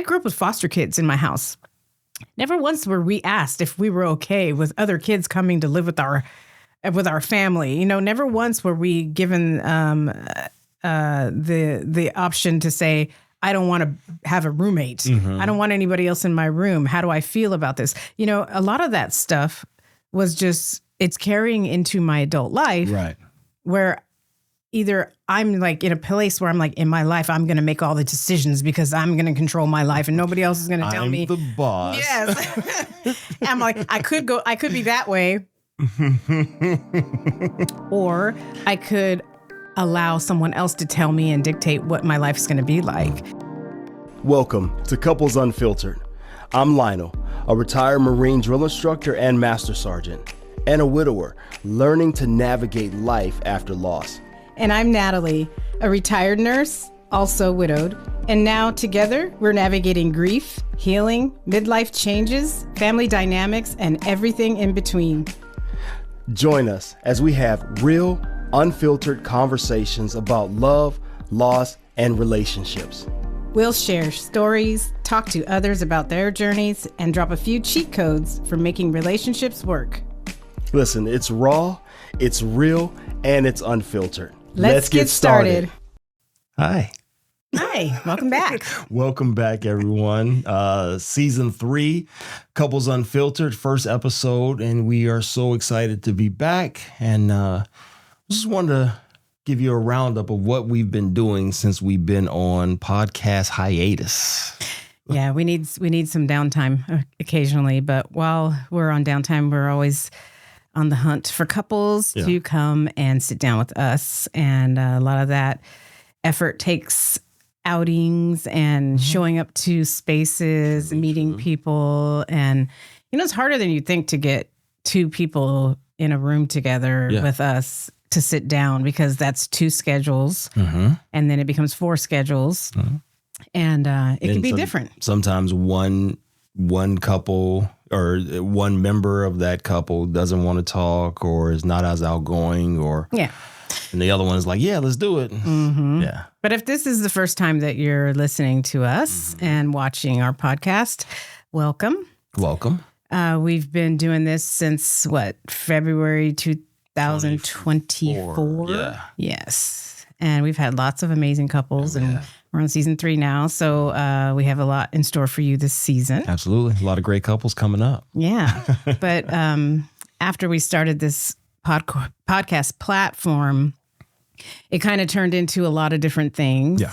grew up with foster kids in my house. Never once were we asked if we were okay with other kids coming to live with our family. You know, never once were we given the option to say, I don't want to have a roommate. Mm-hmm. I don't want anybody else in my room. How do I feel about this? You know, a lot of that stuff was just, it's carrying into my adult life. Right. Where either I'm like in a place where I'm like, in my life, I'm going to make all the decisions because I'm going to control my life and nobody else is going to tell me. I'm the boss. Yes. I'm like, I could be that way. Or I could allow someone else to tell me and dictate what my life is going to be like. Welcome to Couples Unfiltered. I'm Lionel, a retired Marine drill instructor and master sergeant, and a widower learning to navigate life after loss. And I'm Natalie, a retired nurse, also widowed. And now together, we're navigating grief, healing, midlife changes, family dynamics, and everything in between. Join us as we have real, unfiltered conversations about love, loss, and relationships. We'll share stories, talk to others about their journeys, and drop a few cheat codes for making relationships work. Listen, it's raw, it's real, and it's unfiltered. Let's get started. Hi. Hi, welcome back. Welcome back, everyone. Season 3, Couples Unfiltered, first episode, and we are so excited to be back. And just wanted to give you a roundup of what we've been doing since we've been on podcast hiatus. Yeah, we need some downtime occasionally, but while we're on downtime, we're always on the hunt for couples to come and sit down with us. And a lot of that effort takes outings and showing up to spaces, meeting people. And, you know, it's harder than you think to get two people in a room together with us to sit down, because that's 2 schedules. Mm-hmm. And then it becomes 4 schedules. Mm-hmm. And it can be different. Sometimes one couple or one member of that couple doesn't want to talk or is not as outgoing, or and the other one is like, yeah, let's do it. Mm-hmm. Yeah. But if this is the first time that you're listening to us and watching our podcast, welcome. Welcome. We've been doing this since February 2024. Yeah. Yes. And we've had lots of amazing couples, and we're on season 3 now. So we have a lot in store for you this season. Absolutely. A lot of great couples coming up. Yeah. But after we started this podcast platform, it kind of turned into a lot of different things. Yeah.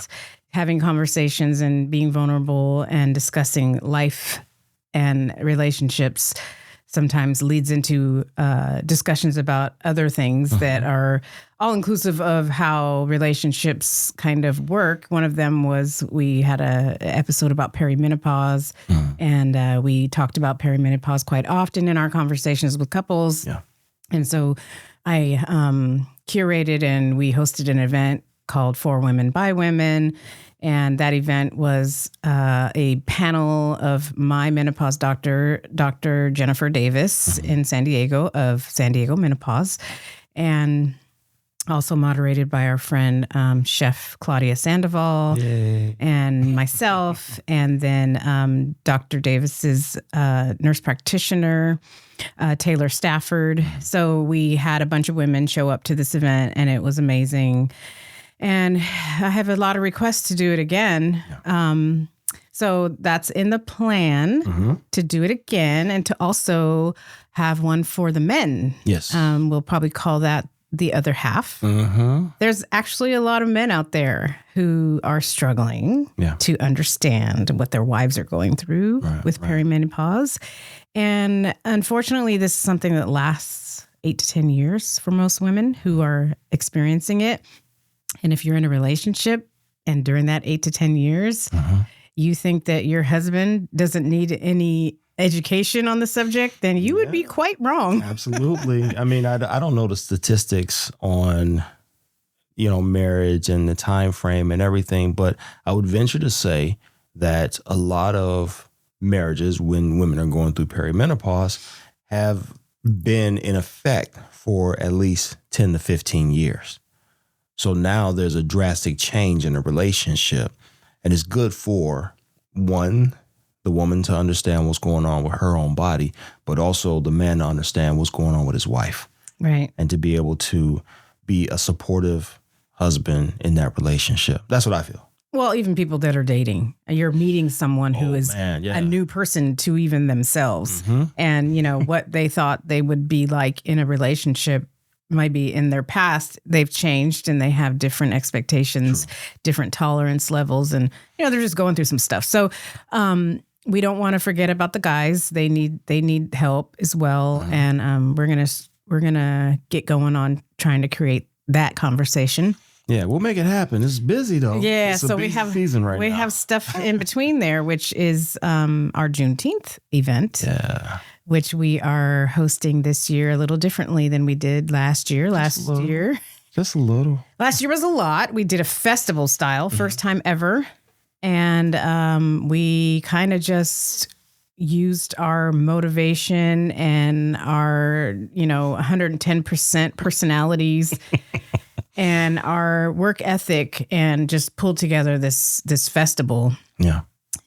Having conversations and being vulnerable and discussing life and relationships sometimes leads into discussions about other things that are all inclusive of how relationships kind of work. One of them was we had an episode about perimenopause, and we talked about perimenopause quite often in our conversations with couples. Yeah. And so I curated and we hosted an event called For Women by Women. And that event was a panel of my menopause doctor, Dr. Jennifer Davis in San Diego, of San Diego Menopause, and also moderated by our friend, Chef Claudia Sandoval. Yay. And myself, and then Dr. Davis's nurse practitioner, Taylor Stafford. So we had a bunch of women show up to this event, and it was amazing. And I have a lot of requests to do it again. Yeah. So that's in the plan to do it again, and to also have one for the men. Yes. We'll probably call that the other half. There's actually a lot of men out there who are struggling to understand what their wives are going through with perimenopause. And unfortunately, this is something that lasts 8 to 10 years for most women who are experiencing it. And if you're in a relationship and during that 8 to 10 years, you think that your husband doesn't need any education on the subject, then you would be quite wrong. Absolutely. I mean, I don't know the statistics on, marriage and the time frame and everything, but I would venture to say that a lot of marriages, when women are going through perimenopause, have been in effect for at least 10 to 15 years. So now there's a drastic change in the relationship, and it's good for one, the woman to understand what's going on with her own body, but also the man to understand what's going on with his wife. Right. And to be able to be a supportive husband in that relationship. That's what I feel. Well, even people that are dating, you're meeting someone who is a new person to even themselves. Mm-hmm. And, you know, what they thought they would be like in a relationship might be in their past. They've changed and they have different expectations, different tolerance levels. And, you know, they're just going through some stuff. So we don't want to forget about the guys. They need help as well. Mm-hmm. And we're gonna get going on trying to create that conversation. Yeah, we'll make it happen. It's busy though. Yeah, it's so we have season right now. We have stuff in between there, which is our Juneteenth event. Yeah, which we are hosting this year a little differently than we did last year. Just a little. Last year was a lot. We did a festival style, first time ever, and we kind of just used our motivation and our 110% personalities. And our work ethic, and just pulled together this festival. Yeah.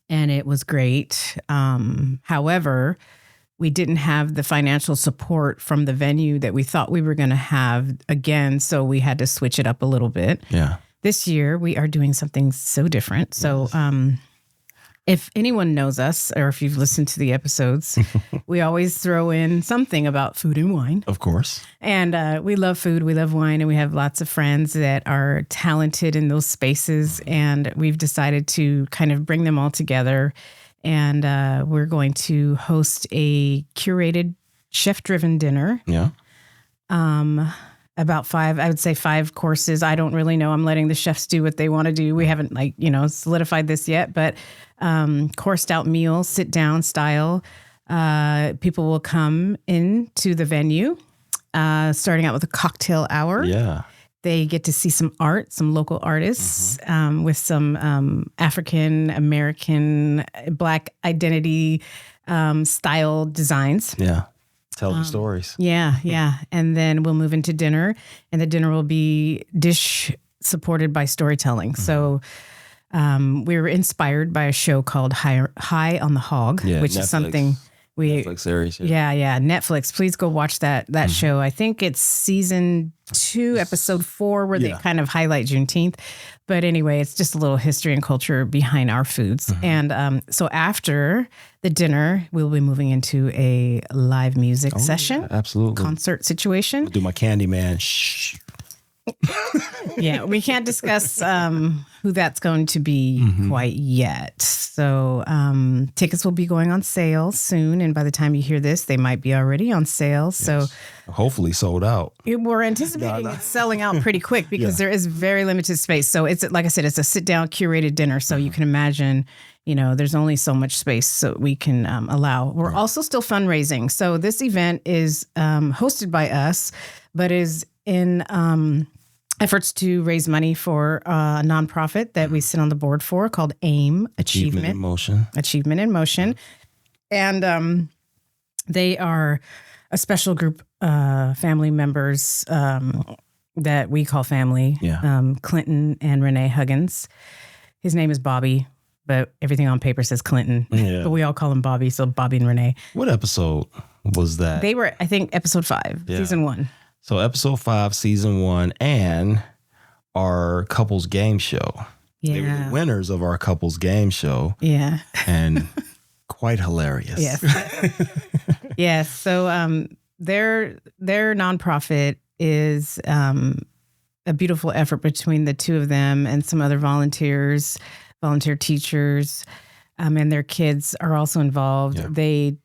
And it was great. However, we didn't have the financial support from the venue that we thought we were going to have again. So we had to switch it up a little bit. Yeah. This year, we are doing something so different. So if anyone knows us, or if you've listened to the episodes, we always throw in something about food and wine. Of course. And we love food, we love wine, and we have lots of friends that are talented in those spaces. And we've decided to kind of bring them all together. And we're going to host a curated, chef-driven dinner. Yeah. About 5 courses. I don't really know. I'm letting the chefs do what they want to do. We haven't solidified this yet, but coursed out meal, sit down style. People will come into the venue, starting out with a cocktail hour. Yeah. They get to see some art, some local artists, with some African American Black identity style designs. Yeah. Tell the stories. Yeah. And then we'll move into dinner, and the dinner will be dish supported by storytelling. So we were inspired by a show called High on the Hog, which Netflix. Is something Netflix series. Yeah. Netflix. Please go watch that show. I think it's season 2, episode 4, where they kind of highlight Juneteenth. But anyway, it's just a little history and culture behind our foods. And so after the dinner, we'll be moving into a live music session. Yeah, absolutely. Concert situation. I'll do my Candyman. Shh. Yeah, we can't discuss who that's going to be quite yet. So tickets will be going on sale soon. And by the time you hear this, they might be already on sale. Yes. So hopefully sold out. We're anticipating it's selling out pretty quick because there is very limited space. So it's, like I said, it's a sit down curated dinner. So you can imagine, there's only so much space so we can allow. We're also still fundraising. So this event is hosted by us, but is in efforts to raise money for a nonprofit that we sit on the board for called AIM, Achievement in Motion. And they are a special group family members that we call family. Yeah. Clinton and Renee Huggins. His name is Bobby, but everything on paper says Clinton. Yeah. But we all call him Bobby, so Bobby and Renee. What episode was that? They were, I think, episode 5, season 1. So episode 5, season 1, and our couples game show. Yeah. They were the winners of our couples game show. Yeah. And quite hilarious. Yes. Yes. So their nonprofit is a beautiful effort between the two of them and some other volunteer teachers, and their kids are also involved. Yeah.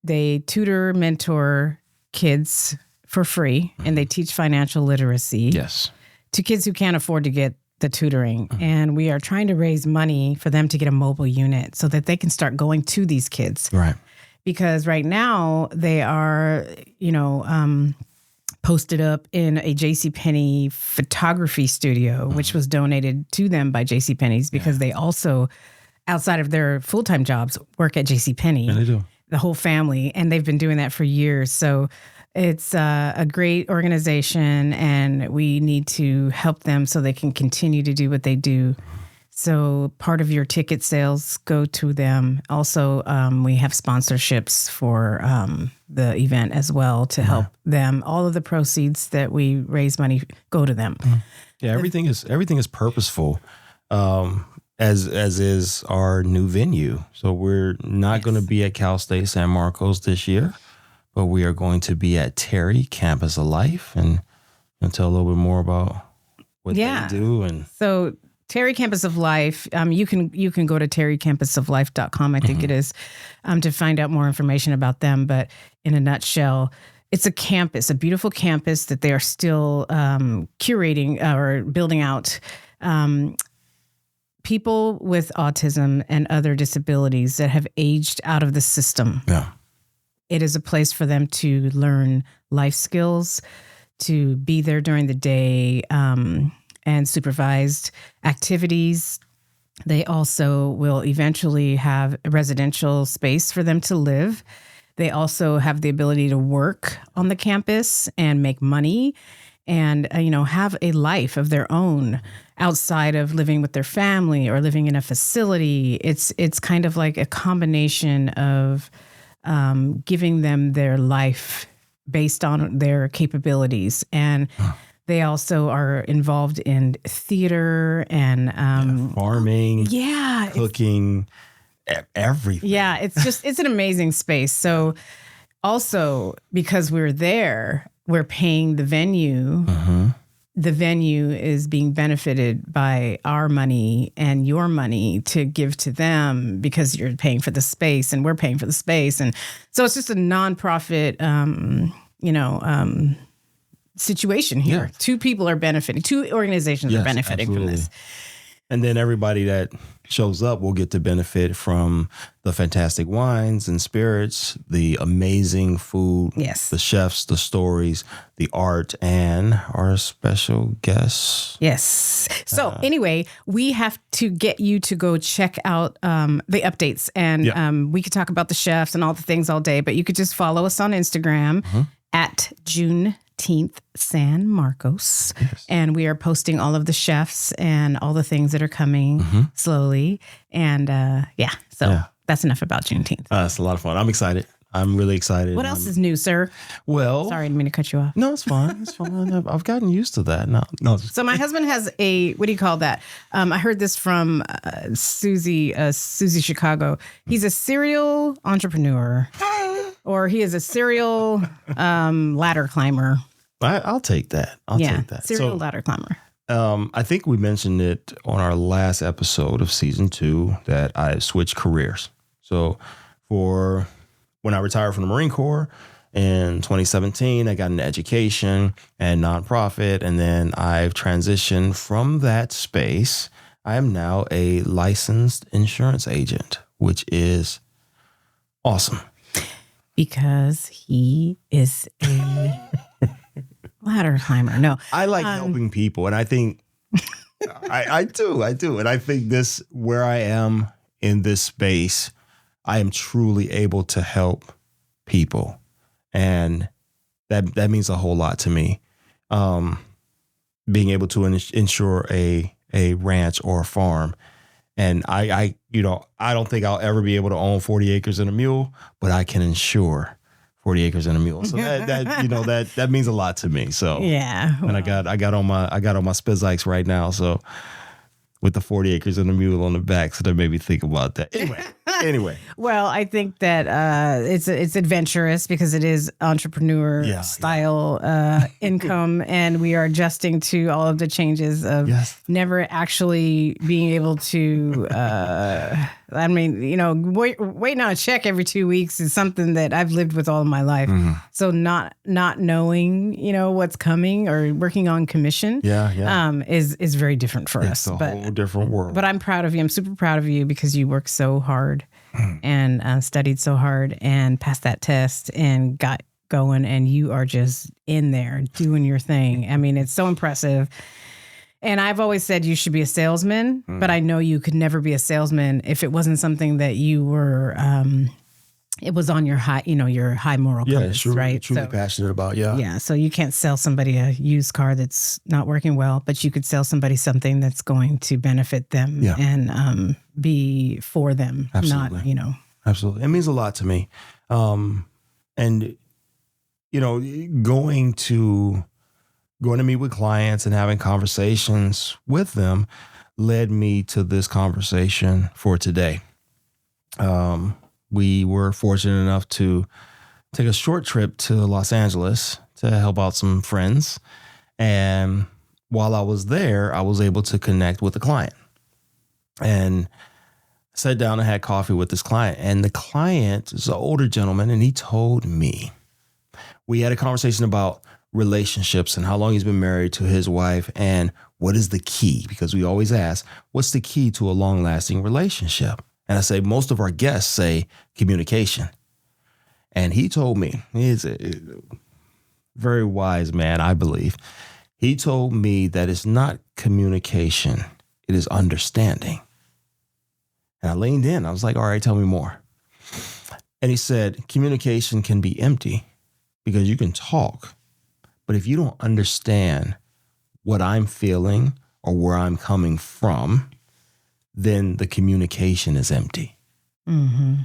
They tutor, mentor kids for free, and they teach financial literacy to kids who can't afford to get the tutoring. And we are trying to raise money for them to get a mobile unit so that they can start going to these kids. Right. Because right now they are, posted up in a JCPenney photography studio, which was donated to them by JCPenney's because they also, outside of their full-time jobs, work at JCPenney. Yeah, they do. The whole family. And they've been doing that for years. So it's a great organization, and we need to help them so they can continue to do what they do. So part of your ticket sales go to them. Also, we have sponsorships for the event as well to help them. All of the proceeds that we raise money go to them. Yeah, everything is purposeful, as is our new venue. So we're not going to be at Cal State San Marcos this year, but we are going to be at Terry Campus of Life, and tell a little bit more about what they do. And so Terry Campus of Life, you can go to terrycampusoflife.com, I think it is, to find out more information about them. But in a nutshell, it's a campus, a beautiful campus that they are still curating or building out. People with autism and other disabilities that have aged out of the system. Yeah. It is a place for them to learn life skills, to be there during the day, and supervised activities. They also will eventually have a residential space for them to live. They also have the ability to work on the campus and make money and, have a life of their own outside of living with their family or living in a facility. It's kind of like a combination of giving them their life based on their capabilities. And they also are involved in theater and farming, cooking, everything. Yeah, it's an amazing space. So also, because we're there, we're paying the venue. The venue is being benefited by our money and your money to give to them because you're paying for the space and we're paying for the space. And so it's just a nonprofit, situation here. Yeah. Two people are benefiting. Two organizations are benefiting from this. And then everybody that shows up will get to benefit from the fantastic wines and spirits, the amazing food, the chefs, the stories, the art, and our special guests. Yes. So anyway, we have to get you to go check out the updates. And we could talk about the chefs and all the things all day, but you could just follow us on Instagram at Juneteenth San Marcos. Yes. And we are posting all of the chefs and all the things that are coming slowly. And that's enough about Juneteenth. It's a lot of fun. I'm excited. I'm really excited. What else is new, sir? Well, sorry, I didn't mean to cut you off. No, it's fine. It's fine. I've gotten used to that. No. So my husband has what do you call that? I heard this from Susie Chicago. He's a serial entrepreneur, or he is a serial ladder climber. I'll take that. I'll take that. Serial ladder climber. I think we mentioned it on our last episode of season 2 that I switched careers. So when I retired from the Marine Corps in 2017, I got into education and nonprofit, and then I've transitioned from that space. I am now a licensed insurance agent, which is awesome. Because he is a ladder climber. No, I like helping people, and I think I do. And I think where I am in this space, I am truly able to help people. And that means a whole lot to me. Being able to insure a ranch or a farm. And I don't think I'll ever be able to own 40 acres and a mule, but I can insure 40 acres and a mule. So that means a lot to me. So yeah. And I got on my Spizikes right now. So with the 40 acres and a mule on the back. So that made me think about that. Anyway. Well, I think that it's adventurous because it is entrepreneur style income, and we are adjusting to all of the changes of never actually being able to. Waiting on a check every 2 weeks is something that I've lived with all of my life. So not knowing, what's coming or working on commission, is very different for us. It's a whole different world. But I'm proud of you. I'm super proud of you because you worked so hard and studied so hard and passed that test and got going, and you are just in there doing your thing. I mean, it's so impressive. And I've always said you should be a salesman, but I know you could never be a salesman if it wasn't something that you were it was on your high moral compass, right? Truly passionate about, Yeah, so you can't sell somebody a used car that's not working well, but you could sell somebody something that's going to benefit them and be for them. Absolutely. Not, Absolutely. It means a lot to me. And, going to meet with clients and having conversations with them led me to this conversation for today. We were fortunate enough to take a short trip to Los Angeles to help out some friends. And while I was there, I was able to connect with a client and sat down and had coffee with this client. And the client is an older gentleman, and he told me, we had a conversation about relationships and how long he's been married to his wife and what is the key? Because we always ask, what's the key to a long-lasting relationship? And I say, most of our guests say communication. And he told me, he's a very wise man, I believe. He told me that it's not communication, it is understanding. And I leaned in. I was like, all right, tell me more. And he said, communication can be empty because you can talk, but if you don't understand what I'm feeling or where I'm coming from, then the communication is empty. Mm-hmm.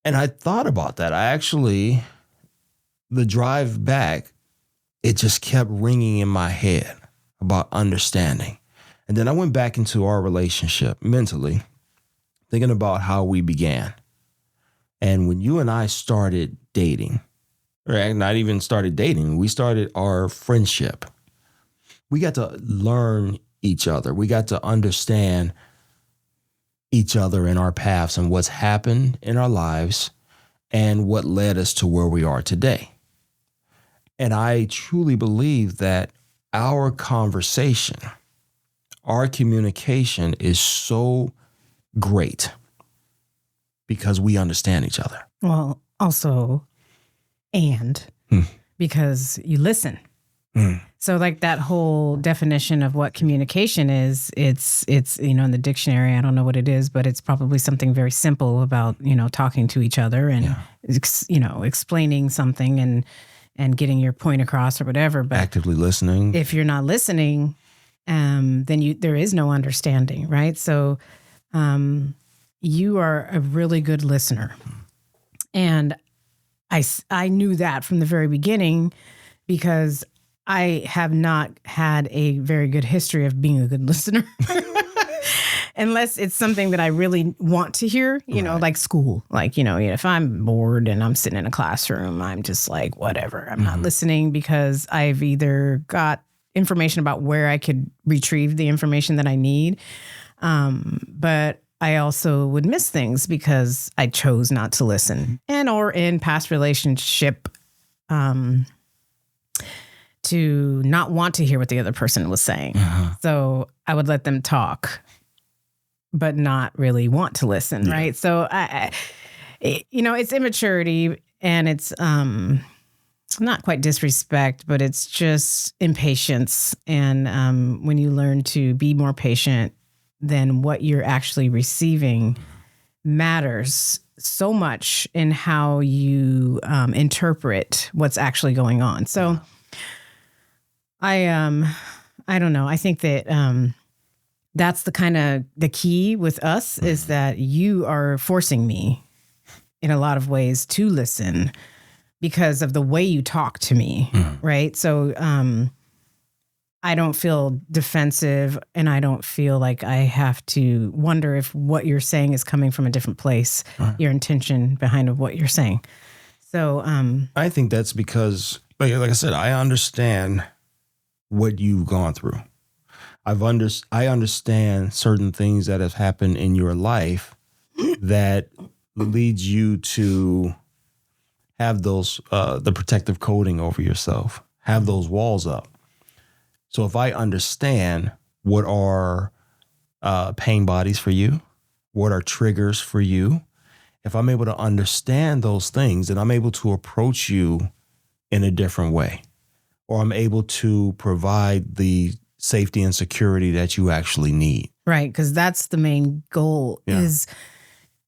And I thought about that. The drive back, it just kept ringing in my head about understanding. And then I went back into our relationship mentally, thinking about how we began. And when you and I started dating, or not even started dating, we started our friendship. We got to learn each other. We got to understand each other and our paths and what's happened in our lives and what led us to where we are today. And I truly believe that our conversation, our communication is so great because we understand each other. Well, also, because you listen. So like that whole definition of what communication is, it's in the dictionary, I don't know what it is, but it's probably something very simple about, talking to each other and, explaining something and getting your point across or whatever. But actively listening. If you're not listening, then there is no understanding, right? So you are a really good listener. And I knew that from the very beginning because I have not had a very good history of being a good listener. Unless it's something that I really want to hear, like school. Like, if I'm bored and I'm sitting in a classroom, I'm just like, whatever. I'm not listening because I've either got information about where I could retrieve the information that I need. But I also would miss things because I chose not to listen. And or in past relationship, to not want to hear what the other person was saying. So I would let them talk, but not really want to listen, right? So it's immaturity and it's not quite disrespect, but it's just impatience. And when you learn to be more patient, then what you're actually receiving matters so much in how you interpret what's actually going on. So I don't know. I think that that's the key with us is that you are forcing me in a lot of ways to listen because of the way you talk to me, right? So I don't feel defensive and I don't feel like I have to wonder if what you're saying is coming from a different place, your intention behind of what you're saying. So I think that's because, like I said, I understand what you've gone through. I understand certain things that have happened in your life that leads you to have those the protective coating over yourself, have those walls up. So if I understand what are pain bodies for you, what are triggers for you, if I'm able to understand those things, then I'm able to approach you in a different way, or I'm able to provide the safety and security that you actually need. Right, because that's the main goal is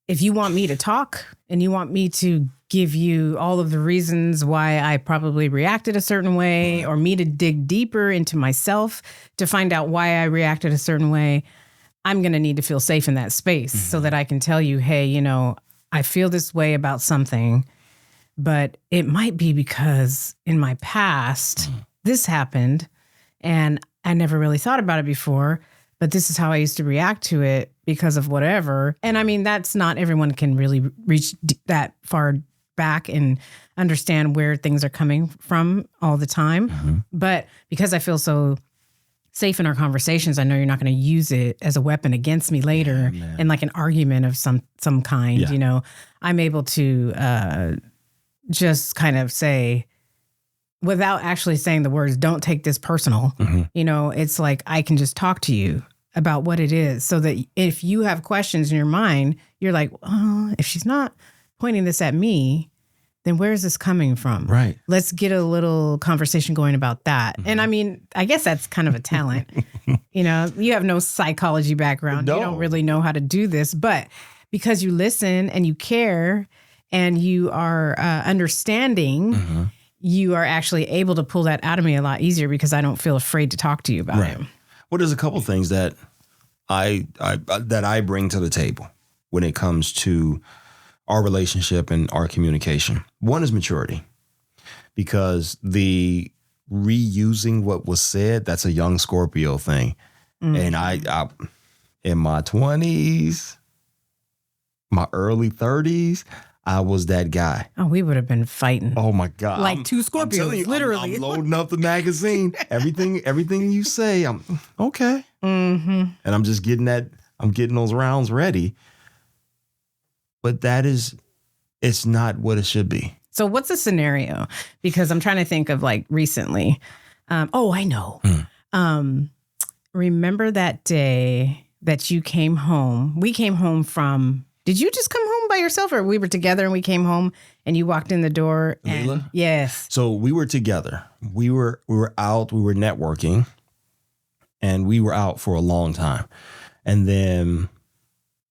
if you want me to talk and you want me to give you all of the reasons why I probably reacted a certain way, or me to dig deeper into myself to find out why I reacted a certain way, I'm going to need to feel safe in that space so that I can tell you, hey, you know, I feel this way about something, but it might be because in my past, this happened and I never really thought about it before, but this is how I used to react to it because of whatever. And I mean, that's not everyone can really reach that far back and understand where things are coming from all the time. But because I feel so safe in our conversations, I know you're not going to use it as a weapon against me later in like an argument of some kind. You know, I'm able to just kind of say, without actually saying the words, don't take this personal. You know, it's like I can just talk to you about what it is, so that if you have questions in your mind, you're like, oh, if she's not pointing this at me, then where is this coming from? Right. Let's get a little conversation going about that. And I mean, I guess that's kind of a talent. You know, you have no psychology background. No. You don't really know how to do this, but because you listen and you care and you are understanding, you are actually able to pull that out of me a lot easier because I don't feel afraid to talk to you about it. Well, there's a couple things that I bring to the table when it comes to our relationship and our communication. One is maturity, because the reusing what was said, that's a young Scorpio thing. And I in my 20s, my early 30s, I was that guy. Oh, we would have been fighting. Oh my God. Like two Scorpios, literally. I'm loading up the magazine. Everything you say, I'm okay. And I'm just getting those rounds ready. But it's not what it should be. So what's the scenario? Because I'm trying to think of like recently. I know. Remember that day that you came home? We came home from, did you just come home by yourself, or we were together and we came home and you walked in the door? And, Leela? Yes. So we were together. We were out, we were networking, and we were out for a long time. And then,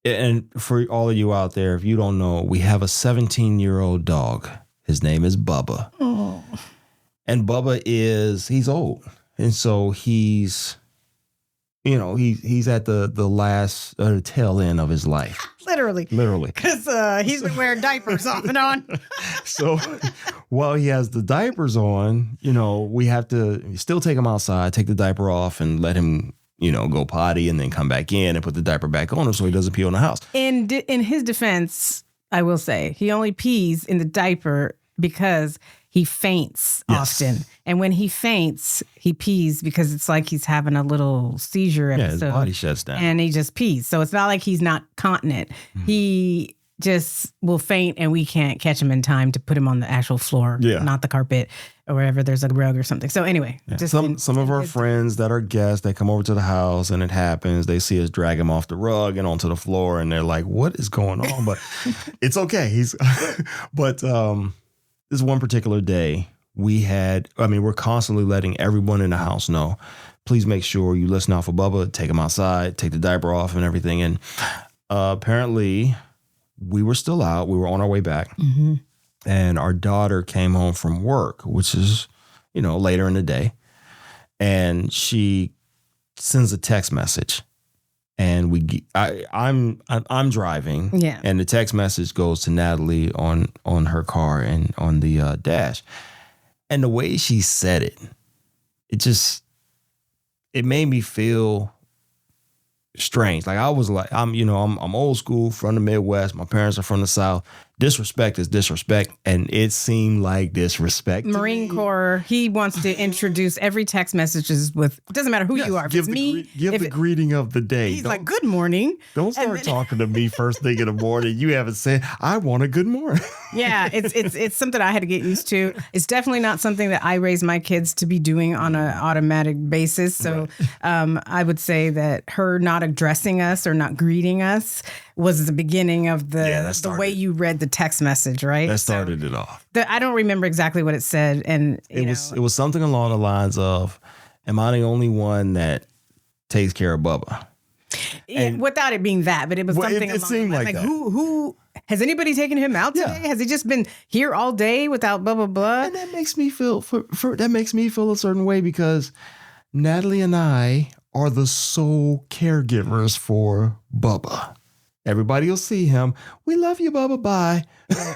and for all of you out there, if you don't know, we have a 17-year-old dog. His name is Bubba. Oh. And Bubba he's old. And so he's at the last tail end of his life. Literally. Because he's been wearing diapers off and on. So while he has the diapers on, we have to still take him outside, take the diaper off, and let him, go potty, and then come back in and put the diaper back on him so he doesn't pee on the house. In his defense, I will say, he only pees in the diaper because he faints often. And when he faints, he pees because it's like he's having a little seizure episode. Yeah, his body shuts down. And he just pees. So it's not like he's not continent. He just will faint and we can't catch him in time to put him on the actual floor, not the carpet or wherever there's a rug or something. So anyway. Just some of our friends that are guests that come over to the house and it happens, they see us drag him off the rug and onto the floor and they're like, what is going on? But it's okay. But this one particular day, we're constantly letting everyone in the house know, please make sure you listen out for Bubba, take him outside, take the diaper off and everything. And apparently we were still out. We were on our way back. And our daughter came home from work, which is, later in the day. And she sends a text message. And I'm driving, and the text message goes to Natalie on her car and on the dash, and the way she said it, it made me feel strange. Like I was like, I'm old school from the Midwest. My parents are from the South. Disrespect is disrespect, and it seemed like disrespect. Marine Corps, he wants to introduce every text messages with, it doesn't matter who you are. If it's me, give the greeting of the day. He's like, good morning. Don't start talking to me first thing in the morning. You haven't said, I want a good morning. Yeah, it's something I had to get used to. It's definitely not something that I raise my kids to be doing on an automatic basis. So I would say that her not addressing us or not greeting us was the beginning of the way you read the text message, right? That started it off. I don't remember exactly what it said, and it was something along the lines of, "Am I the only one that takes care of Bubba?" And without it being that, but it was something. It seemed like that. Who has anybody taken him out today? Has he just been here all day without blah blah blah? And that makes me feel that makes me feel a certain way because Natalie and I are the sole caregivers for Bubba. Everybody will see him. We love you, Bubba. Bye.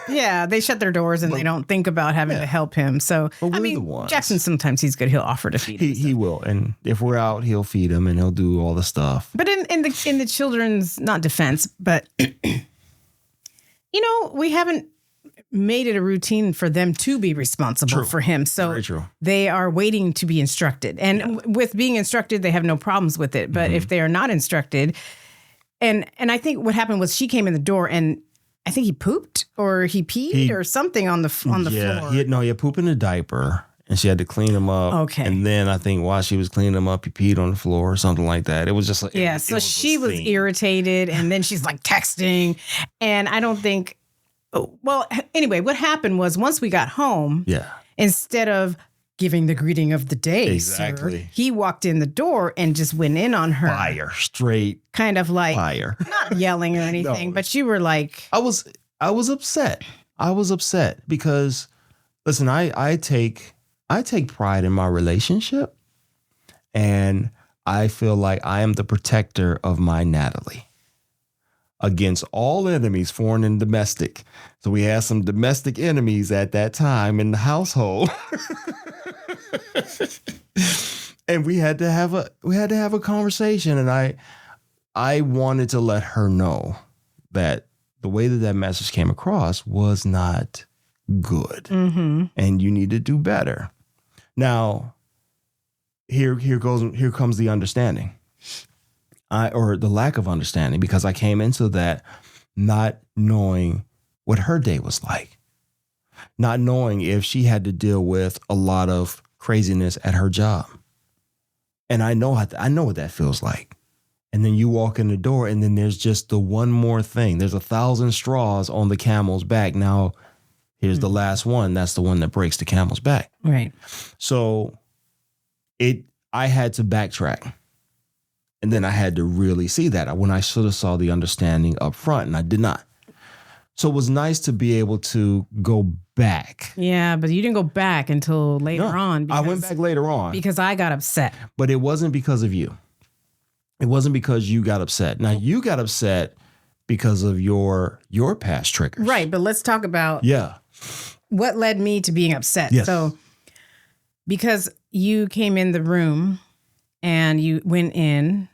Yeah, they shut their doors and they don't think about having to help him. So, I mean, Jackson, sometimes he's good. He'll offer to feed him. He will. And if we're out, he'll feed him and he'll do all the stuff. But in the children's, not defense, but, we haven't made it a routine for them to be responsible for him. So they are waiting to be instructed. And with being instructed, they have no problems with it. But if they are not instructed... And I think what happened was she came in the door and I think he pooped or he peed or something on the floor. He had poop in a diaper and she had to clean him up. Okay. And then I think while she was cleaning him up, he peed on the floor or something like that. It was just like... So she was irritated and then she's like texting. And I don't think... Well, anyway, what happened was once we got home, instead of giving the greeting of the day, sir, he walked in the door and just went in on her. Straight. Kind of like fire. Not yelling or anything, but you were like... I was upset. I was upset because, listen, I take pride in my relationship and I feel like I am the protector of my Natalie against all enemies, foreign and domestic. So we had some domestic enemies at that time in the household. And we had to have a conversation, and I wanted to let her know that the way that message came across was not good, and you need to do better. Now, here comes the understanding, or the lack of understanding, because I came into that not knowing what her day was like, not knowing if she had to deal with a lot of craziness at her job. And I know what that feels like. And then you walk in the door and then there's just the one more thing. There's 1,000 straws on the camel's back. Now, here's the last one. That's the one that breaks the camel's back. Right. So I had to backtrack. And then I had to really see that when I should have saw the understanding up front, and I did not. So it was nice to be able to go back. Yeah, but you didn't go back until later on. I went back later on. Because I got upset. But it wasn't because of you. It wasn't because you got upset. Now, you got upset because of your past triggers. Right, but let's talk about what led me to being upset. Yes. So, because you came in the room and you went in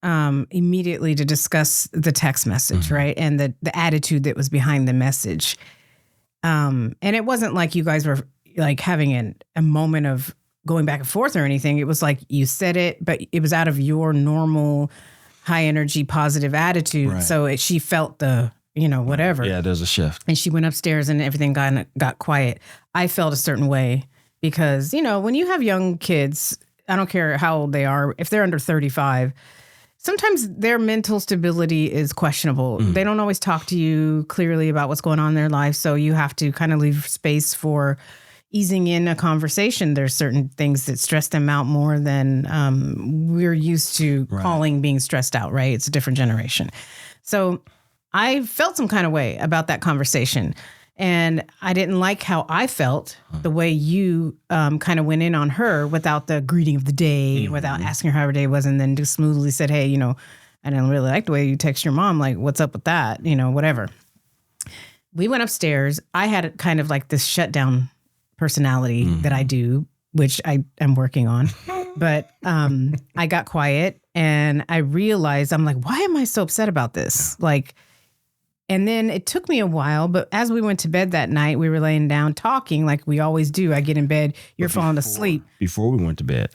immediately to discuss the text message, right? And the attitude that was behind the message. And it wasn't like you guys were like having a moment of going back and forth or anything. It was like you said it, but it was out of your normal high energy, positive attitude. Right. So she felt the, whatever. Yeah, there's a shift. And she went upstairs and everything got quiet. I felt a certain way because, when you have young kids, I don't care how old they are, if they're under 35, sometimes their mental stability is questionable. They don't always talk to you clearly about what's going on in their life. So you have to kind of leave space for easing in a conversation. There's certain things that stress them out more than we're used to calling being stressed out, right? It's a different generation. So I felt some kind of way about that conversation. And I didn't like how I felt, the way you kind of went in on her without the greeting of the day, without asking her how her day was, and then just smoothly said, hey, I didn't really like the way you text your mom. Like, what's up with that? Whatever. We went upstairs. I had kind of like this shutdown personality that I do, which I am working on. But I got quiet and I realized, I'm like, why am I so upset about this? And then it took me a while, but as we went to bed that night, we were laying down talking like we always do. I get in bed, you're falling asleep. Before we went to bed.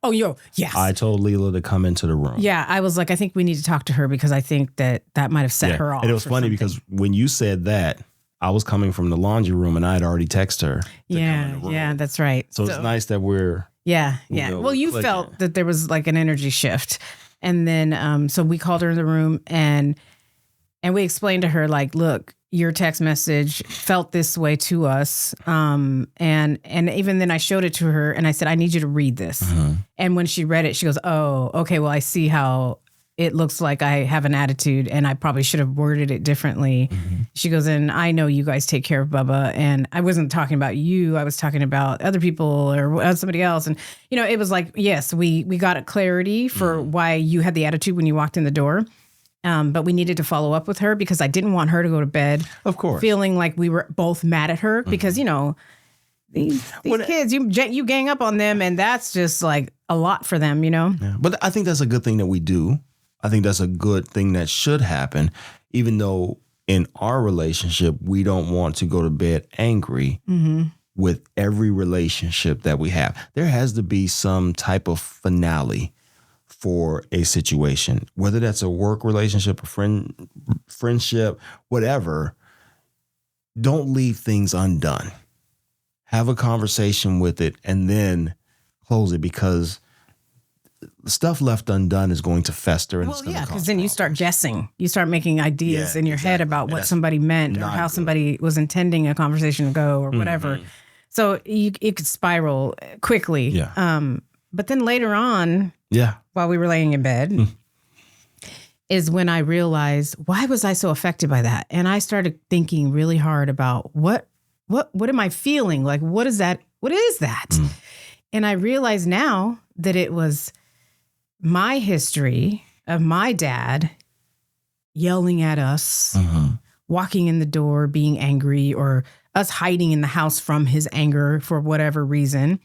Oh, yes. I told Leela to come into the room. Yeah, I was like, I think we need to talk to her because I think that might have set her off. And it was funny because when you said that, I was coming from the laundry room and I had already texted her. Yeah, that's right. So it's nice that we're... Yeah. Well, you felt that there was like an energy shift. And then, so we called her in the room and we explained to her, like, look, your text message felt this way to us. And even then I showed it to her and I said, I need you to read this. And when she read it, she goes, oh, okay, well, I see how it looks like I have an attitude and I probably should have worded it differently. She goes, and I know you guys take care of Bubba. And I wasn't talking about you. I was talking about other people or somebody else. And, you know, it was like, yes, we got a clarity for why you had the attitude when you walked in the door. But we needed to follow up with her because I didn't want her to go to bed. Of course. Feeling like we were both mad at her because, you know, these kids, you gang up on them and that's just like a lot for them, you know? Yeah. But I think that's a good thing that we do. I think that's a good thing that should happen, even though in our relationship, we don't want to go to bed angry with every relationship that we have. There has to be some type of finale for a situation, whether that's a work relationship, a friendship, whatever. Don't leave things undone. Have a conversation with it and then close it, because stuff left undone is going to fester. And because then you start guessing. You start making ideas in your head about what somebody meant or how somebody was intending a conversation to go or whatever. So it could spiral quickly. Yeah. But then later on, while we were laying in bed, is when I realized, why was I so affected by that? And I started thinking really hard about what am I feeling? Like, what is that? What is that? And I realize now that it was my history of my dad yelling at us, walking in the door, being angry, or us hiding in the house from his anger for whatever reason.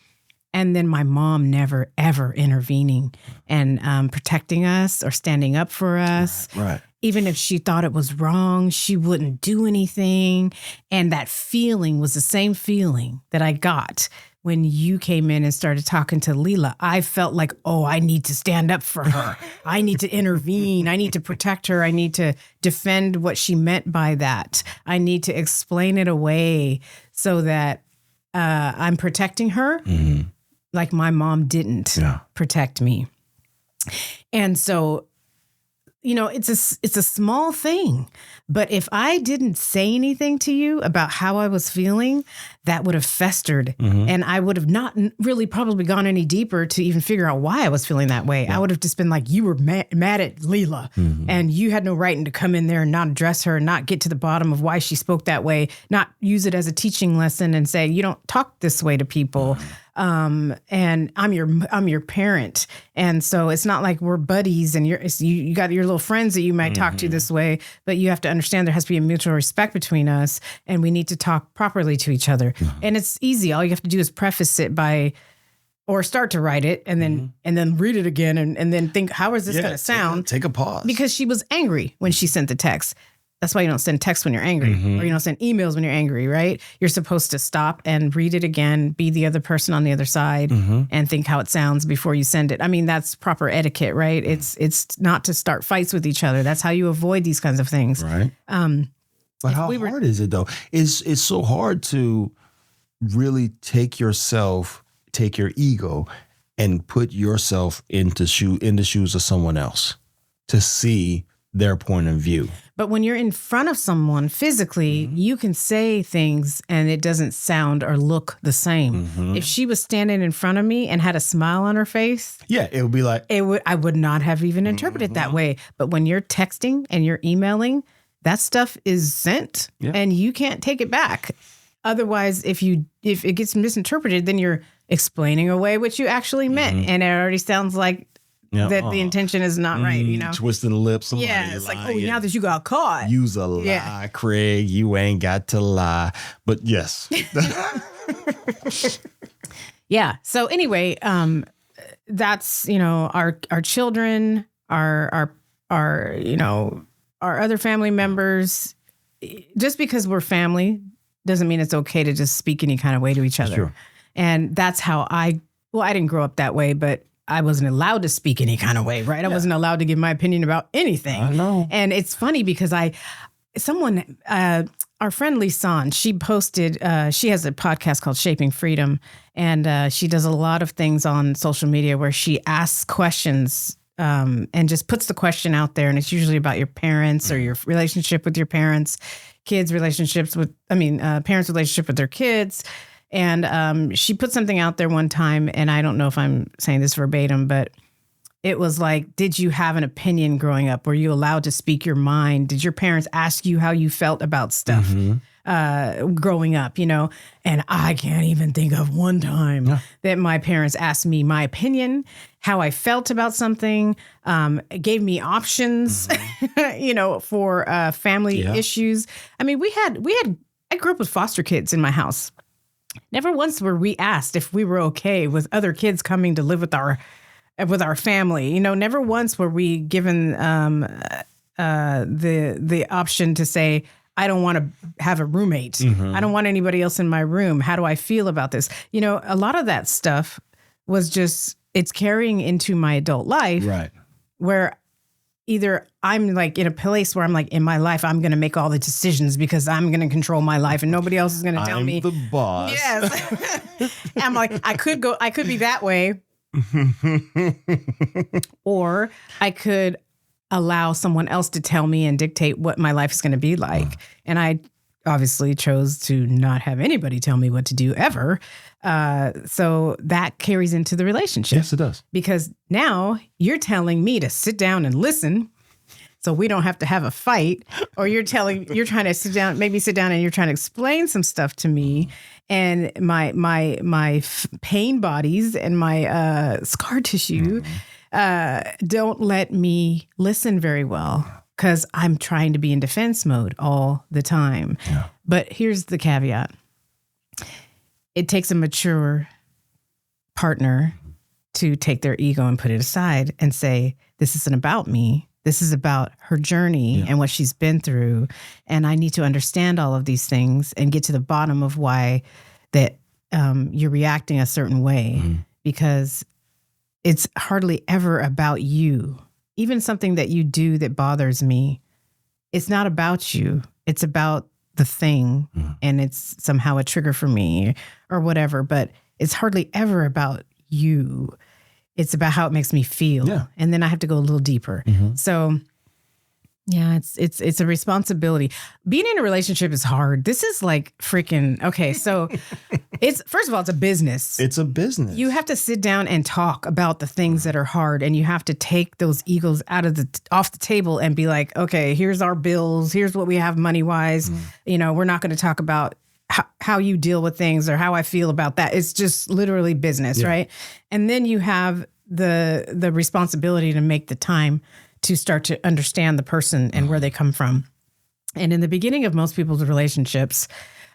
And then my mom never, ever intervening and protecting us or standing up for us. Right. Even if she thought it was wrong, she wouldn't do anything. And that feeling was the same feeling that I got when you came in and started talking to Leela. I felt like, oh, I need to stand up for her. I need to intervene. I need to protect her. I need to defend what she meant by that. I need to explain it away so that I'm protecting her like my mom didn't protect me. And so, you know, it's a small thing, but if I didn't say anything to you about how I was feeling, that would have festered and I would have not really probably gone any deeper to even figure out why I was feeling that way. I would have just been like, you were mad at Leela and you had no right to come in there and not address her, not get to the bottom of why she spoke that way, not use it as a teaching lesson and say, you don't talk this way to people. And I'm your parent. And so it's not like we're buddies and you got your little friends that you might talk to this way, but you have to understand there has to be a mutual respect between us and we need to talk properly to each other. And it's easy. All you have to do is preface it or start to write it and then read it again and then think, how is this going to sound? Take a pause. Because she was angry when she sent the text. That's why you don't send texts when you're angry or you don't send emails when you're angry, right? You're supposed to stop and read it again, be the other person on the other side and think how it sounds before you send it. I mean, that's proper etiquette, right? It's not to start fights with each other. That's how you avoid these kinds of things. Right. But how hard is it though? It's so hard to really take your ego and put yourself into the shoes of someone else to see their point of view. But when you're in front of someone physically, you can say things and it doesn't sound or look the same. If she was standing in front of me and had a smile on her face, it would be like I would not have even interpreted that way. But when you're texting and you're emailing, that stuff is sent and you can't take it back. Otherwise, if it gets misinterpreted, then you're explaining away what you actually meant, and it already sounds like that the intention is not right, you know? Twisting the lips. It's like, oh, now that you got caught. Use a lie, Craig. You ain't got to lie. But yes. So anyway, that's, you know, our children, our other family members. Just because we're family doesn't mean it's okay to just speak any kind of way to each other. Sure. And that's how I didn't grow up that way, but I wasn't allowed to speak any kind of way, right? I wasn't allowed to give my opinion about anything. I know. And it's funny because our friend Lisanne, she posted, she has a podcast called Shaping Freedom. And she does a lot of things on social media where she asks questions and just puts the question out there. And it's usually about your parents or your relationship with your parents, parents' relationship with their kids. And she put something out there one time, and I don't know if I'm saying this verbatim, but it was like, did you have an opinion growing up? Were you allowed to speak your mind? Did your parents ask you how you felt about stuff growing up, And I can't even think of one time that my parents asked me my opinion, how I felt about something, gave me options, for family issues. I mean, I grew up with foster kids in my house. Never once were we asked if we were okay with other kids coming to live with our family. Never once were we given the option to say, I don't want to have a roommate. I don't want anybody else in my room. How do I feel about this? A lot of that stuff was just, it's carrying into my adult life, right? Where either I'm like in a place where I'm like, in my life, I'm going to make all the decisions because I'm going to control my life and nobody else is going to tell me. I'm the boss. Yes. I'm like, I could be that way. Or I could allow someone else to tell me and dictate what my life is going to be like. And I obviously chose to not have anybody tell me what to do ever. So that carries into the relationship. Yes, it does. Because now you're telling me to sit down and listen so we don't have to have a fight, or you're trying to sit down and you're trying to explain some stuff to me, and my pain bodies and my scar tissue don't let me listen very well because I'm trying to be in defense mode all the time. Yeah. But here's the caveat. It takes a mature partner to take their ego and put it aside and say, this isn't about me. This is about her journey and what she's been through. And I need to understand all of these things and get to the bottom of why that you're reacting a certain way, because it's hardly ever about you. Even something that you do that bothers me, it's not about you. It's about the thing, and it's somehow a trigger for me or whatever, but it's hardly ever about you. It's about how it makes me feel. Yeah. And then I have to go a little deeper. So yeah, it's a responsibility. Being in a relationship is hard. This is like freaking, okay. So it's, first of all, it's a business. It's a business. You have to sit down and talk about the things that are hard, and you have to take those egos off the table and be like, okay, here's our bills. Here's what we have money wise. We're not going to talk about how you deal with things or how I feel about that. It's just literally business, right? And then you have the responsibility to make the time to start to understand the person and where they come from. And in the beginning of most people's relationships,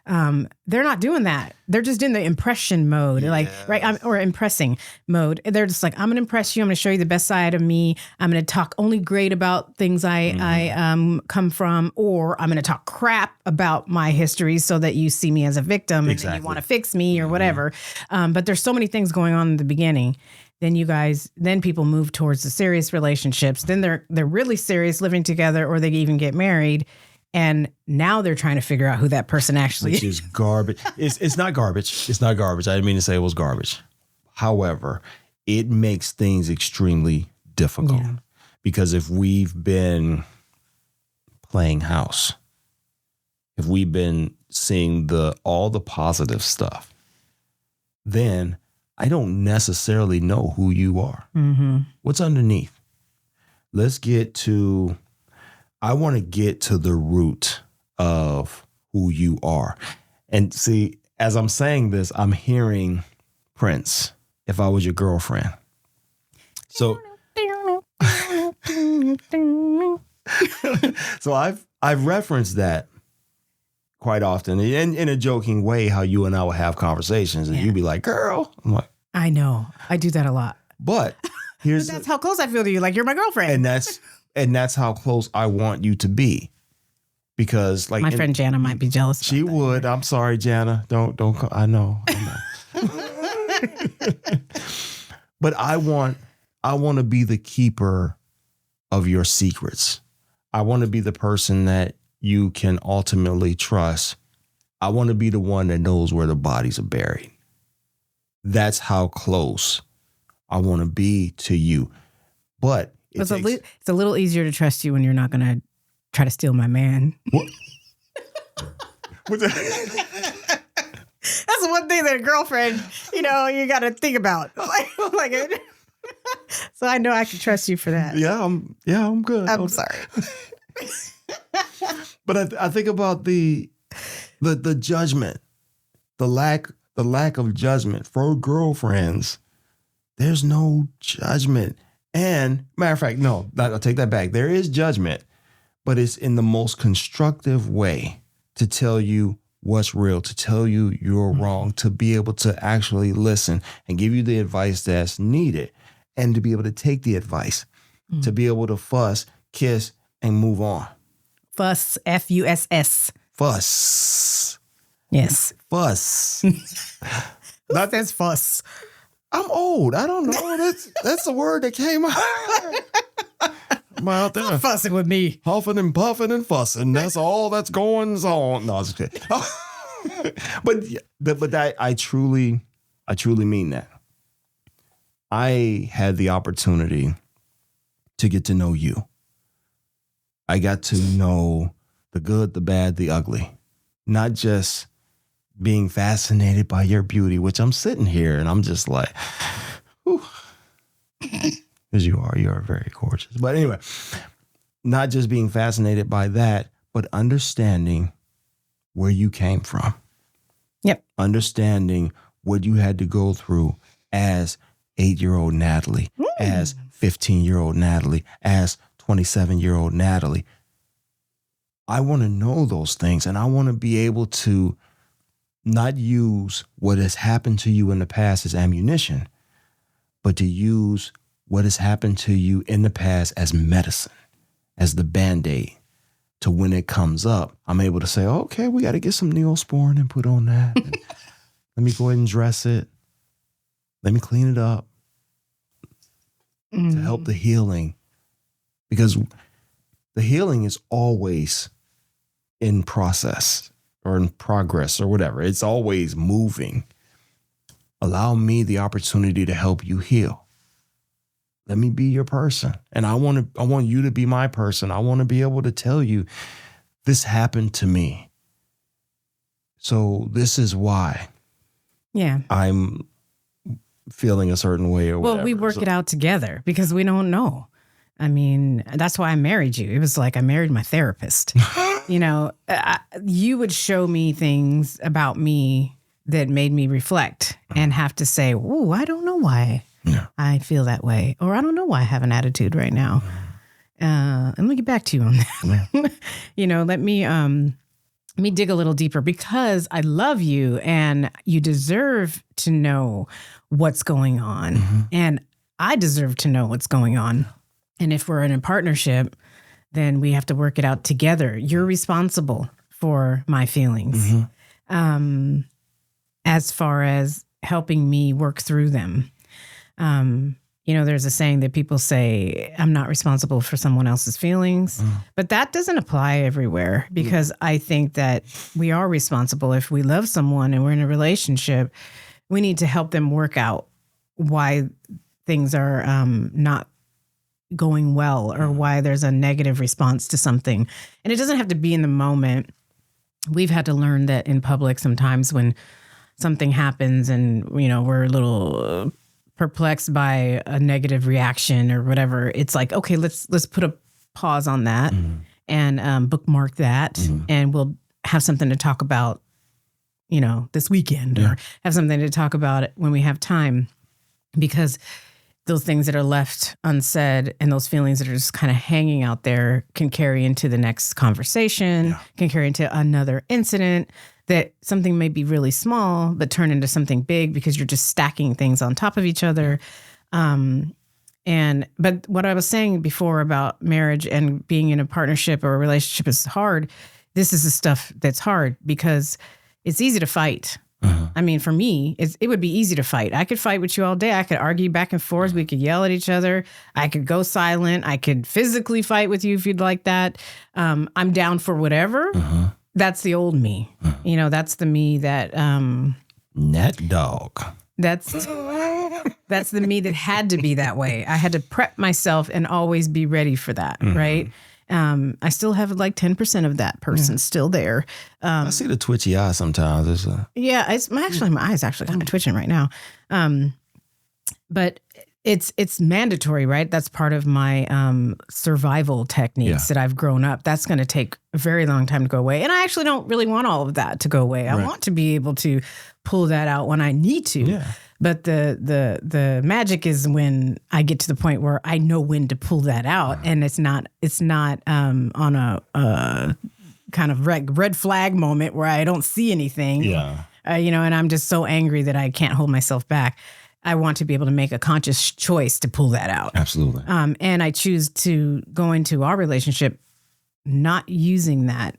they're not doing that. They're just in the impression mode, or impressing mode. They're just like, I'm going to impress you. I'm going to show you the best side of me. I'm going to talk only great about things I come from, or I'm going to talk crap about my history so that you see me as a victim and then you want to fix me or whatever. But there's so many things going on in the beginning. Then people move towards the serious relationships. Then they're really serious, living together, or they even get married. And now they're trying to figure out who that person actually is. Which is garbage. It's not garbage. It's not garbage. I didn't mean to say it was garbage. However, it makes things extremely difficult. Yeah. Because if we've been playing house, if we've been seeing all the positive stuff, then I don't necessarily know who you are. What's underneath? I want to get to the root of who you are. And see, as I'm saying this, I'm hearing Prince, If I Was Your Girlfriend. So, so I've referenced that quite often in a joking way, how you and I will have conversations and you'd be like, girl. I'm like, I know. I do that a lot. But that's how close I feel to you. Like, you're my girlfriend. And that's how close I want you to be. Because like my friend Jana might be jealous. She would. I'm sorry, Jana. Don't I know. But I want to be the keeper of your secrets. I want to be the person that you can ultimately trust. I want to be the one that knows where the bodies are buried. That's how close I want to be to you. But It's a little easier to trust you when you're not going to try to steal my man. What? That's the one thing that a girlfriend, you got to think about. So I know I can trust you for that. Yeah, I'm good. I'm sorry. But I think about the judgment, the lack of judgment for girlfriends. There's no judgment. And matter of fact, no, I'll take that back. There is judgment, but it's in the most constructive way to tell you what's real, to tell you you're wrong, to be able to actually listen and give you the advice that's needed, and to be able to take the advice, to be able to fuss, kiss, and move on. Fuss, F-U-S-S. Fuss. Yes. Fuss. That says fuss. I'm old. I don't know. That's the word that came out. I'm out there. Stop fussing with me. Huffing and puffing and fussing. That's all that's going on. No, I was just kidding. But I truly mean that. I had the opportunity to get to know you. I got to know the good, the bad, the ugly. Not just being fascinated by your beauty, which I'm sitting here and I'm just like, whew. As you are very gorgeous. But anyway, not just being fascinated by that, but understanding where you came from. Yep. Understanding what you had to go through as 8-year-old Natalie, as 15-year-old Natalie, as 27-year-old Natalie. I want to know those things, and I want to be able to not use what has happened to you in the past as ammunition, but to use what has happened to you in the past as medicine, as the Band-Aid, to when it comes up, I'm able to say, okay, we got to get some Neosporin and put on that. Let me go ahead and dress it. Let me clean it up to help the healing. Because the healing is always in process or in progress or whatever. It's always moving. Allow me the opportunity to help you heal. Let me be your person. And I want you to be my person. I want to be able to tell you this happened to me. So this is why I'm feeling a certain way or whatever. Well, we work it out together because we don't know. I mean, that's why I married you. It was like I married my therapist. You would show me things about me that made me reflect and have to say, "Ooh, I don't know why I feel that way," or "I don't know why I have an attitude right now." Let me get back to you on that. Let me dig a little deeper because I love you and you deserve to know what's going on, and I deserve to know what's going on. And if we're in a partnership, then we have to work it out together. You're responsible for my feelings, as far as helping me work through them. There's a saying that people say, I'm not responsible for someone else's feelings, but that doesn't apply everywhere because I think that we are responsible. If we love someone and we're in a relationship, we need to help them work out why things are not going well or why there's a negative response to something. And it doesn't have to be in the moment. We've had to learn that in public sometimes when something happens and, we're a little perplexed by a negative reaction or whatever. It's like, okay, let's put a pause on that and bookmark that and we'll have something to talk about, this weekend or have something to talk about when we have time, because those things that are left unsaid and those feelings that are just kind of hanging out there can carry into the next conversation, can carry into another incident, that something may be really small, but turn into something big because you're just stacking things on top of each other. But what I was saying before about marriage and being in a partnership or a relationship is hard. This is the stuff that's hard because it's easy to fight. I mean, for me, it would be easy to fight. I could fight with you all day. I could argue back and forth. We could yell at each other. I could go silent. I could physically fight with you if you'd like that. I'm down for whatever. That's the old me. That's the me that... Net dog. That's That's the me that had to be that way. I had to prep myself and always be ready for that, right? I still have like 10% of that person still there. I see the twitchy eye sometimes. My eye's actually kind of twitching right now. But it's mandatory, right? That's part of my survival techniques that I've grown up. That's going to take a very long time to go away. And I actually don't really want all of that to go away. I want to be able to pull that out when I need to. Yeah. But the magic is when I get to the point where I know when to pull that out, and it's not on a kind of red flag moment where I don't see anything. Yeah. And I'm just so angry that I can't hold myself back. I want to be able to make a conscious choice to pull that out. Absolutely. And I choose to go into our relationship not using that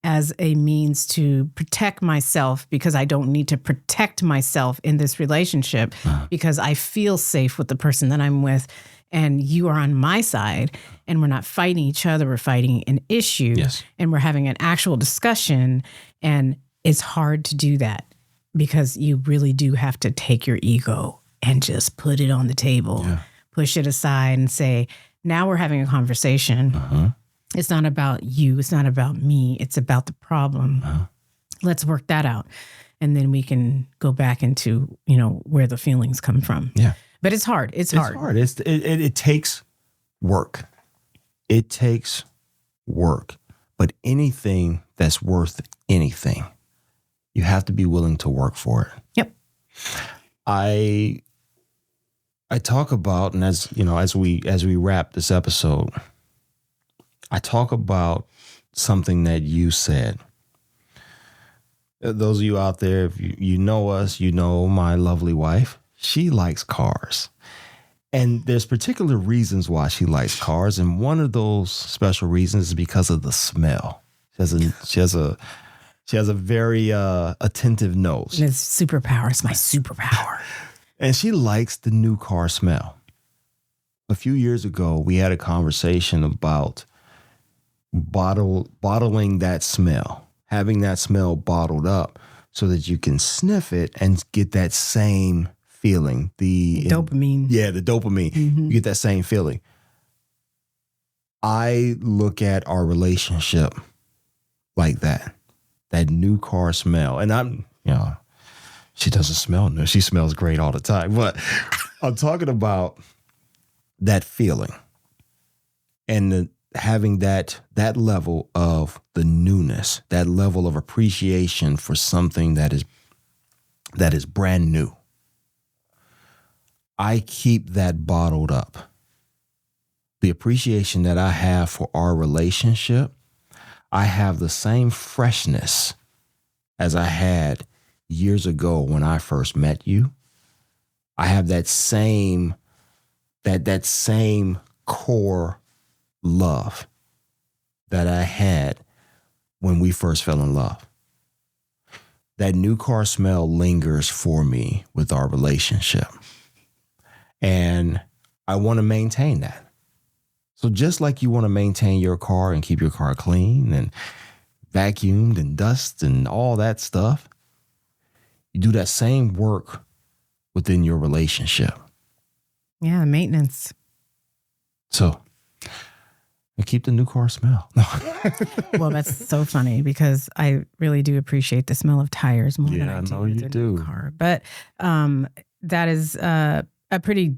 as a means to protect myself, because I don't need to protect myself in this relationship because I feel safe with the person that I'm with, and you are on my side, and we're not fighting each other. We're fighting an issue, and we're having an actual discussion. And it's hard to do that because you really do have to take your ego and just put it on the table, push it aside and say, now we're having a conversation. It's not about you. It's not about me. It's about the problem. Let's work that out. And then we can go back into, where the feelings come from. Yeah. But it's hard. It's hard. It takes work. It takes work. But anything that's worth anything, you have to be willing to work for it. Yep. I talk about, and as we wrap this episode, I talk about something that you said. Those of you out there, if you know us, you know my lovely wife. She likes cars. And there's particular reasons why she likes cars. And one of those special reasons is because of the smell. She has a very attentive nose. And it's superpower. It's my superpower. And she likes the new car smell. A few years ago, we had a conversation about bottling that smell, having that smell bottled up so that you can sniff it and get that same feeling. The dopamine. The dopamine. You get that same feeling. I look at our relationship like that new car smell. And she doesn't smell new. She smells great all the time. But I'm talking about that feeling and having that level of the newness, that level of appreciation for something that is brand new. I keep that bottled up. The appreciation that I have for our relationship, I have the same freshness as I had years ago when I first met you. I have that same core love that I had when we first fell in love. That new car smell lingers for me with our relationship. And I want to maintain that. So just like you want to maintain your car and keep your car clean and vacuumed and dust and all that stuff, you do that same work within your relationship. Yeah, maintenance. So, and keep the new car smell. Well, that's so funny because I really do appreciate the smell of tires more than I do the new car. But that is a pretty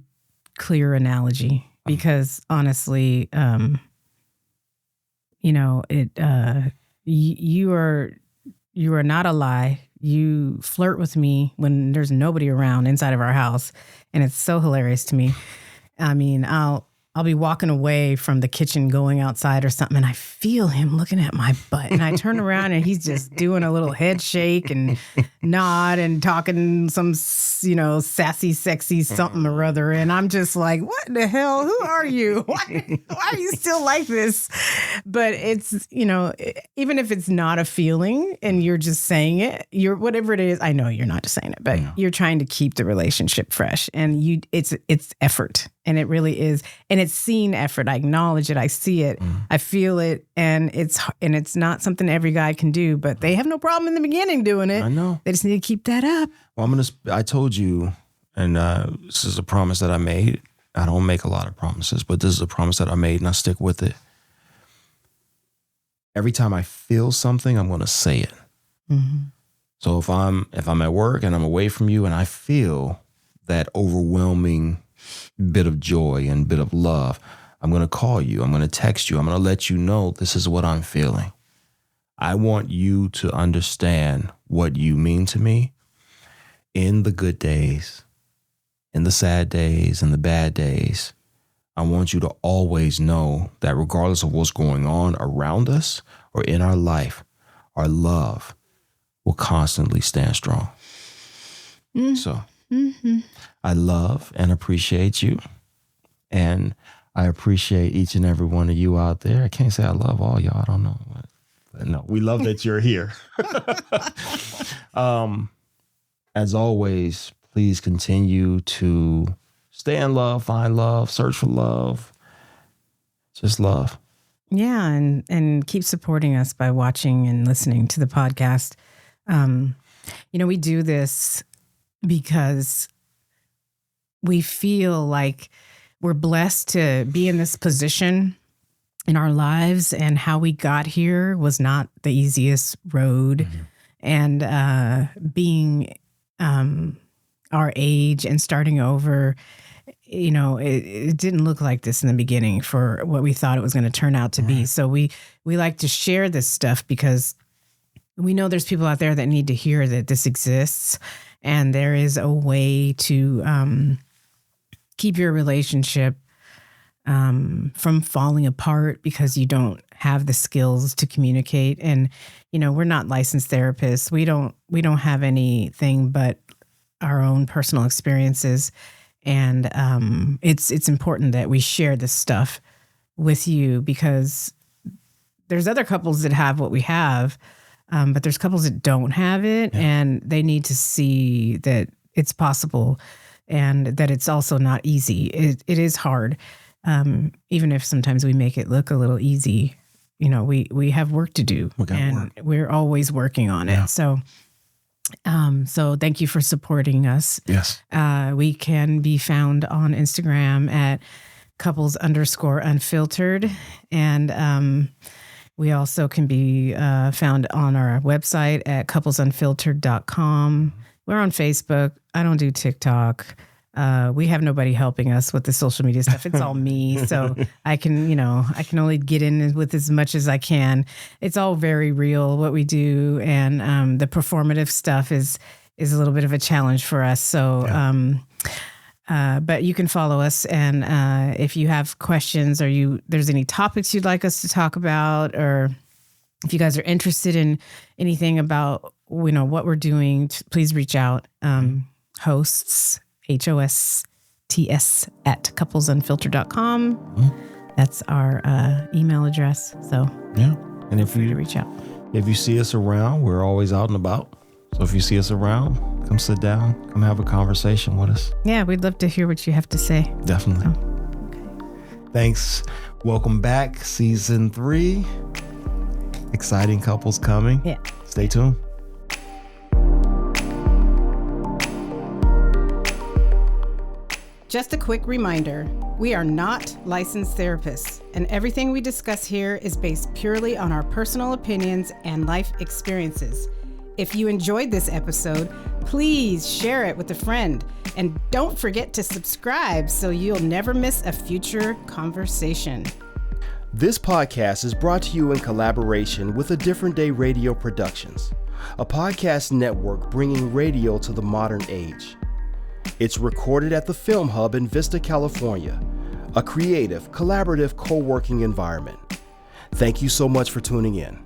clear analogy because honestly, you are not a lie. You flirt with me when there's nobody around inside of our house, and it's so hilarious to me. I mean, I'll be walking away from the kitchen going outside or something, and I feel him looking at my butt. And I turn around, and he's just doing a little head shake and nod and talking some, sassy, sexy something or other. And I'm just like, what the hell? Who are you? Why are you still like this? But it's, even if it's not a feeling and you're just saying it, whatever it is, I know you're not just saying it, but you're trying to keep the relationship fresh. And it's effort. And it really is. And it's seen effort. I acknowledge it. I see it. I feel it. And it's not something every guy can do, but they have no problem in the beginning doing it. I know. They just need to keep that up. Well, I told you, And this is a promise that I made. I don't make a lot of promises, but this is a promise that I made, and I stick with it. Every time I feel something, I'm going to say it. Mm-hmm. So if I'm at work and I'm away from you and I feel that overwhelming bit of joy and bit of love, I'm going to call you. I'm going to text you. I'm going to let you know this is what I'm feeling. I want you to understand what you mean to me in the good days, in the sad days, in the bad days. I want you to always know that regardless of what's going on around us or in our life, our love will constantly stand strong. Mm-hmm. So I love and appreciate you. And I appreciate each and every one of you out there. I can't say I love all y'all. I don't know. But no, we love that you're here. As always, please continue to stay in love, find love, search for love. Just love. Yeah, and keep supporting us by watching and listening to the podcast. We do this because we feel like we're blessed to be in this position in our lives, and how we got here was not the easiest road. Mm-hmm. And being our age and starting over, it didn't look like this in the beginning for what we thought it was going to turn out to be. So we like to share this stuff because we know there's people out there that need to hear that this exists, and there is a way to keep your relationship from falling apart because you don't have the skills to communicate. And, we're not licensed therapists. We don't have anything but our own personal experiences. And it's important that we share this stuff with you, because there's other couples that have what we have, but there's couples that don't have it, and they need to see that it's possible and that it's also not easy. It is hard, even if sometimes we make it look a little easy. We have work to do, and we're always working on it. So thank you for supporting us. Yes. We can be found on Instagram at couples_unfiltered. And we also can be found on our website at couplesunfiltered.com. We're on Facebook. I don't do TikTok. We have nobody helping us with the social media stuff. It's all me. So I can only get in with as much as I can. It's all very real, what we do. And the performative stuff is a little bit of a challenge for us. So, but you can follow us. And if you have questions or there's any topics you'd like us to talk about, or if you guys are interested in anything about, what we're doing, please reach out. Hosts, HOSTS at couplesunfiltered.com. Mm-hmm. That's our email address. So and if you reach out, if you see us around, we're always out and about. So if you see us around, come sit down, come have a conversation with us. Yeah, we'd love to hear what you have to say. Definitely. Okay. Thanks. Welcome back, season 3. Exciting couples coming. Yeah. Stay tuned. Just a quick reminder, we are not licensed therapists, and everything we discuss here is based purely on our personal opinions and life experiences. If you enjoyed this episode, please share it with a friend, and don't forget to subscribe so you'll never miss a future conversation. This podcast is brought to you in collaboration with A Different Day Radio Productions, a podcast network bringing radio to the modern age. It's recorded at the Film Hub in Vista, California, a creative, collaborative co-working environment. Thank you so much for tuning in.